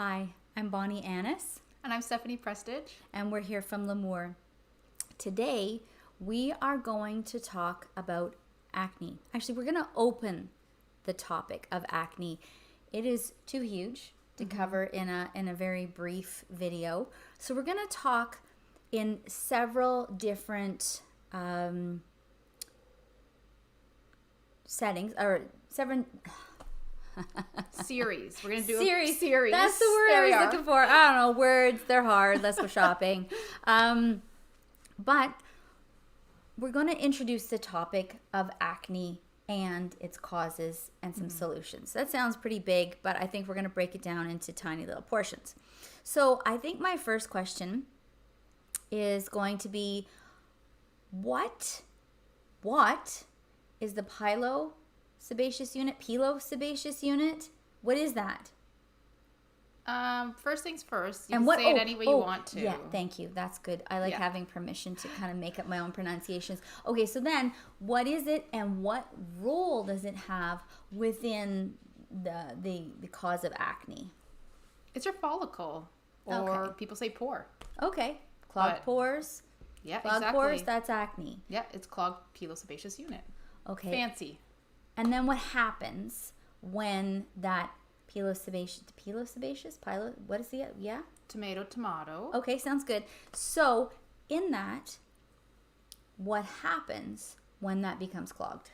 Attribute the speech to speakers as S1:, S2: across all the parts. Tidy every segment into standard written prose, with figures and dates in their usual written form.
S1: Hi, I'm Bonnie Annis.
S2: And I'm Stephanie Prestidge.
S1: And we're here from Lemoore. Today, we are going to talk about acne. Actually, we're going to open the topic of acne. It is too huge to cover in a very brief video. So we're going to talk in several different settings, or seven...
S2: Series. We're going to do
S1: series.
S2: a series.
S1: That's the word I was looking for. I don't know. Words, they're hard. Let's go shopping. But we're going to introduce the topic of acne and its causes and some solutions. That sounds pretty big, but I think we're going to break it down into tiny little portions. So I think my first question is going to be, what is the Pilosebaceous Unit? Pilosebaceous Unit? What is that?
S2: First things first. You can say it any way you want to.
S1: Yeah, thank you. That's good. I like having permission to kind of make up my own pronunciations. Okay, so then what is it and what role does it have within the cause of acne?
S2: It's your follicle, or people say pore.
S1: Okay, clogged pores.
S2: Yeah,
S1: clogged pores, that's acne.
S2: Yeah, it's clogged pilosebaceous unit.
S1: Okay.
S2: Fancy.
S1: And then what happens when that what is the,
S2: Tomato.
S1: Okay, sounds good. So in that, what happens when that becomes clogged?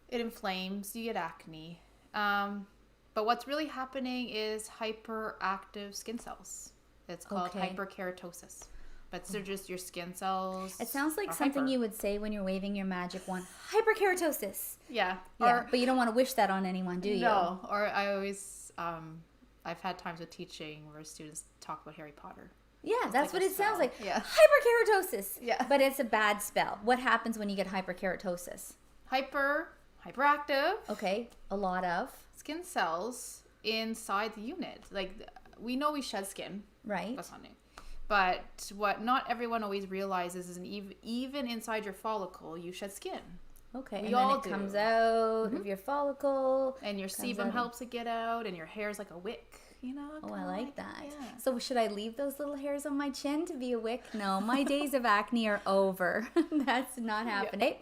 S2: It inflames, you get acne. But what's really happening is hyperactive skin cells. It's called hyperkeratosis. But they're just your skin cells.
S1: It sounds like something you would say when you're waving your magic wand. Hyperkeratosis.
S2: Yeah.
S1: But you don't want to wish that on anyone, do you?
S2: No. Or I always, I've had times with teaching where students talk about Harry Potter.
S1: Yeah, that's what it sounds like.
S2: Yeah.
S1: Hyperkeratosis.
S2: Yeah.
S1: But it's a bad spell. What happens when you get hyperkeratosis?
S2: Hyperactive.
S1: Okay, a lot of
S2: skin cells inside the unit. Like, we know we shed skin.
S1: Right.
S2: That's not new. But what not everyone always realizes is even inside your follicle, you shed skin.
S1: Okay,
S2: we
S1: and
S2: all
S1: then it comes out of your follicle.
S2: And your sebum helps it get out, and your hair is like a wick, you know?
S1: Oh, I like that.
S2: Yeah.
S1: So should I leave those little hairs on my chin to be a wick? No, my days of acne are over. That's not happening.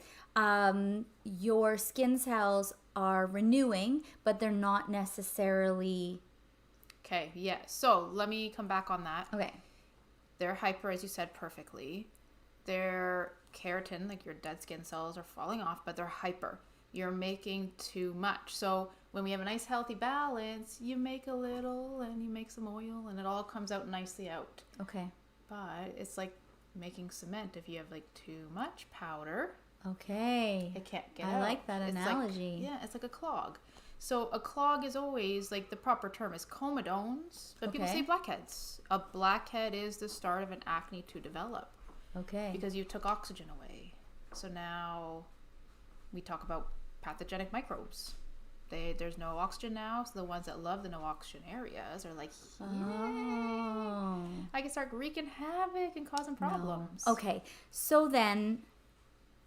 S1: Your skin cells are renewing, but they're not necessarily...
S2: Okay, yeah. So let me come back on that.
S1: Okay.
S2: They're hyper, as you said perfectly. Their keratin, like your dead skin cells, are falling off, but they're hyper. You're making too much. So when we have a nice healthy balance, you make a little and you make some oil and it all comes out nicely out.
S1: Okay.
S2: But it's like making cement. If you have like too much powder,
S1: okay,
S2: it can't get out.
S1: I like that analogy.
S2: It's like a clog. So a clog is always, like, the proper term is comedones, but people say blackheads. A blackhead is the start of an acne to develop.
S1: Okay.
S2: Because you took oxygen away. So now we talk about pathogenic microbes. There's no oxygen now, so the ones that love the no oxygen areas are like, I can start wreaking havoc and causing problems.
S1: No. Okay, so then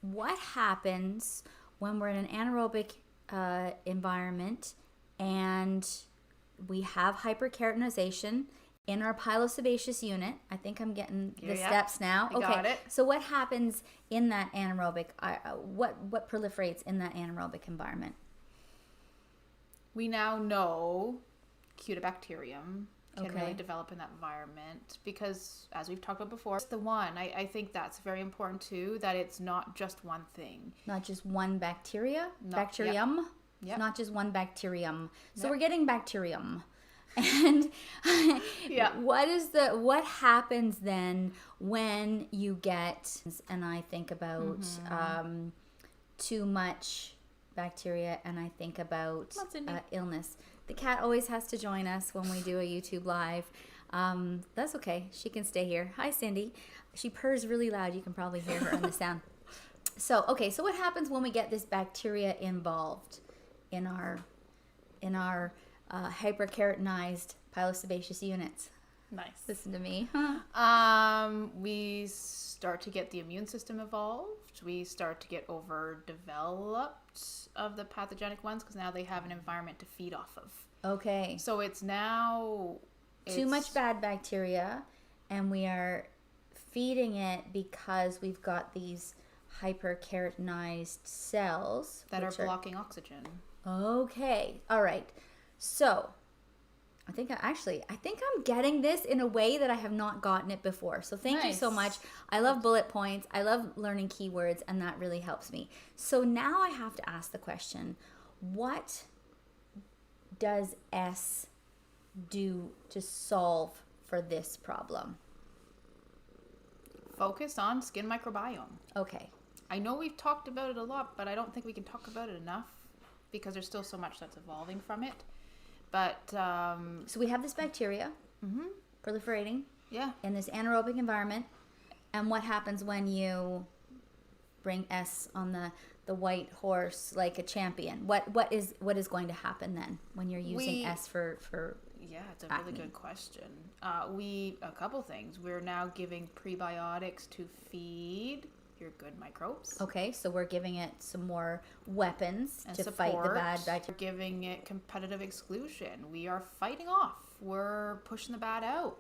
S1: what happens when we're in an anaerobic environment and we have hyperkeratinization in our pilosebaceous unit? I think I'm getting the steps now.
S2: You got it.
S1: So what happens in that anaerobic, what proliferates in that anaerobic environment?
S2: We now know Cutibacterium can really develop in that environment because, as we've talked about before, it's the one. I think that's very important too, that it's not just one thing.
S1: Not just one bacterium?
S2: Yep.
S1: Not just one bacterium. So we're getting bacterium. And what happens then when you get, and I think about too much bacteria, and I think about illness. The cat always has to join us when we do a YouTube live. That's okay. She can stay here. Hi, Cindy. She purrs really loud. You can probably hear her in the sound. So what happens when we get this bacteria involved in our hyperkeratinized pilosebaceous units?
S2: Nice.
S1: Listen to me.
S2: We start to get the immune system involved. removed, we start to get overdeveloped of the pathogenic ones because now they have an environment to feed off of.
S1: Okay.
S2: So it's now
S1: too much bad bacteria, and we are feeding it because we've got these hyperkeratinized cells
S2: that are blocking oxygen.
S1: Okay. All right. So I think I'm getting this in a way that I have not gotten it before. So thank you so much. I love bullet points. I love learning keywords, and that really helps me. So now I have to ask the question, what does Esse do to solve for this problem?
S2: Focus on skin microbiome.
S1: Okay.
S2: I know we've talked about it a lot, but I don't think we can talk about it enough because there's still so much that's evolving from it. But
S1: so we have this bacteria proliferating in this anaerobic environment. And what happens when you bring Esse on the white horse like a champion? What is going to happen then when you're using Esse for
S2: yeah, it's a
S1: acne?
S2: really good question. A couple things. We're now giving prebiotics to feed your good microbes.
S1: Okay, so we're giving it some more weapons
S2: and
S1: to
S2: support.
S1: fight the bad bacteria.
S2: We're giving it competitive exclusion. We are fighting off. We're pushing the bad out.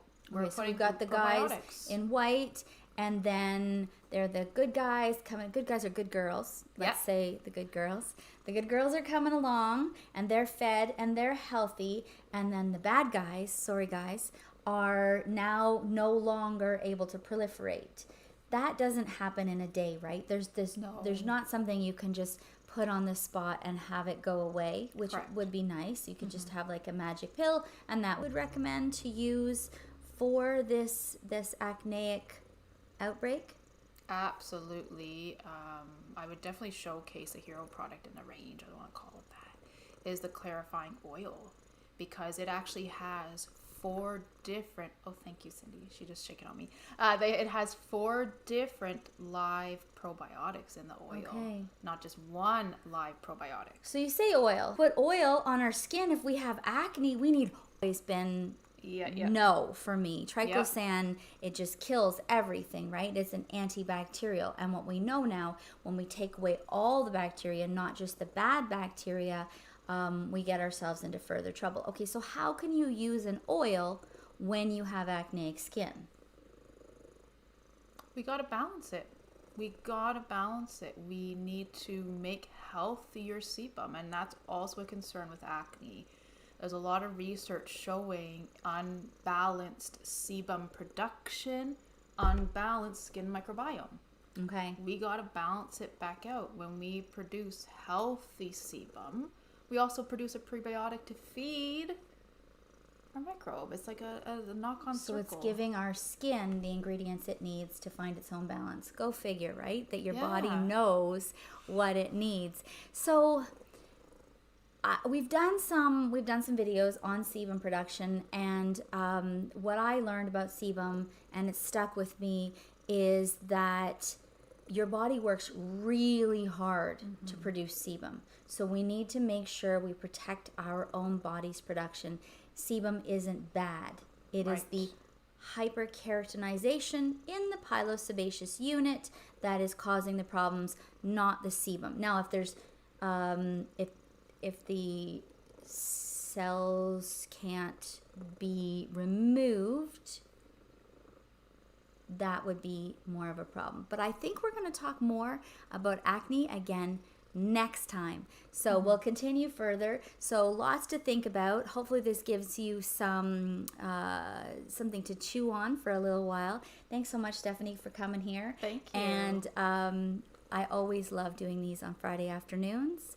S1: So we've got the guys in white, and then they're the good guys coming. Good guys are good girls. Let's say the good girls. The good girls are coming along, and they're fed and they're healthy. And then the bad guys, sorry guys, are now no longer able to proliferate. That doesn't happen in a day, right? There's not something you can just put on the spot and have it go away, which would be nice. You could just have like a magic pill, and that would recommend to use for this acneic outbreak.
S2: Absolutely. I would definitely showcase a hero product in the range, I don't want to call it that, is the clarifying oil, because it actually has 4 different, oh thank you Cindy, she just shaking on me, it has 4 different live probiotics in the oil, not just one live probiotic.
S1: So you say oil, put oil on our skin. If we have acne, we need, always been no for me. Triclosan, it just kills everything, right? It's an antibacterial. And what we know now, when we take away all the bacteria, not just the bad bacteria, we get ourselves into further trouble. Okay, so how can you use an oil when you have acneic skin?
S2: We got to balance it. We need to make healthier sebum, and that's also a concern with acne. There's a lot of research showing unbalanced sebum production, unbalanced skin microbiome.
S1: Okay.
S2: We got to balance it back out. When we produce healthy sebum, we also produce a prebiotic to feed our microbe. It's like a knock-on circle.
S1: So it's giving our skin the ingredients it needs to find its own balance. Go figure, right? That your body knows what it needs. So we've done some videos on sebum production, and what I learned about sebum, and it stuck with me, is that your body works really hard to produce sebum. So we need to make sure we protect our own body's production. Sebum isn't bad. It is the hyperkeratinization in the Pilosebaceous unit that is causing the problems, not the sebum. Now, if there's if the cells can't be removed, that would be more of a problem. But I think we're going to talk more about acne again next time. So we'll continue further. So lots to think about. Hopefully this gives you some something to chew on for a little while. Thanks so much, Stephanie, for coming here.
S2: Thank you.
S1: And I always love doing these on Friday afternoons.